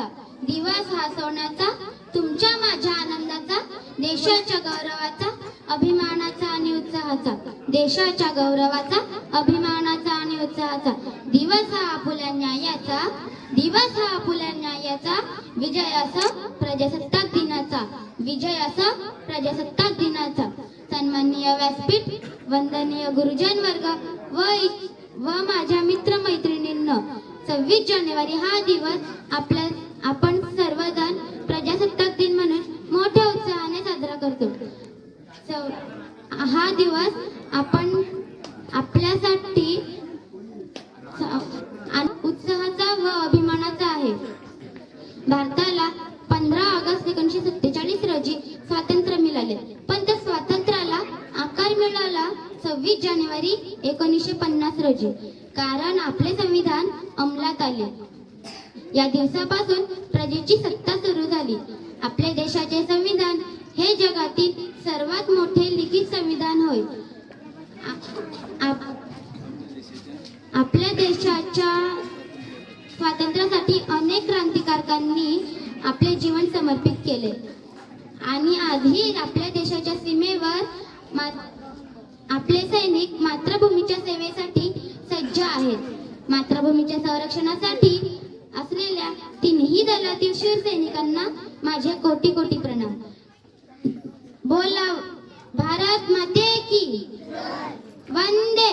उत्सवाचा, दिवस हा सोन्याचा, तुमच्या माझ्या आनंदाचा, देशाच्या गौरवाचा, अभिमानाचा आणि उत्साहाचा, देशाच्या गौरवाचा, अभिमानाचा आणि उत्साहाचा, दिवस हा आपुल्या न्यायाचा, दिवस हा आपुल्या न्यायाचा, विजय असो प्रजासत्ताक दिनाचा, विजय असो प्रजासत्ताक दिनाचा. सन्माननीय व्यासपीठ, वंदनीय गुरुजन वर्ग व माझ्या मित्र मैत्रिणींनो, 26 जानेवारी हा दिवस आपण सर्वजण प्रजासत्ताक दिन म्हणून मोठ्या उत्साहाने साजरा करतो. हा दिवस आपण आपल्यासाठी उत्साहाचा व अभिमानाचा आहे. भारताला 15 ऑगस्ट 1947 रोजी स्वातंत्र्य मिळाले, पण त्या स्वातंत्र्याला आकार मिळाला 26 जानेवारी 1950 रोजी, कारण आपले संविधान अंमलात आले. या दिवसापासून प्रजेची सत्ता सुरू झाली. आपल्या देशाचे संविधान हे जगातील सर्वात मोठे लिखित संविधान होय. आपल्या देशाच्या स्वातंत्र्यासाठी अनेक क्रांतिकारकांनी आपले जीवन समर्पित केले आणि आजही आपल्या देशाच्या सीमेवर आपले सैनिक मातृभूमीच्या सेवेसाठी सज्ज आहेत. मातृभूमीच्या संरक्षणासाठी असलेल्या तिन्ही दलातील शूर सैनिकांना माझे कोटी कोटी प्रणाम. बोला भारत माते की वंदे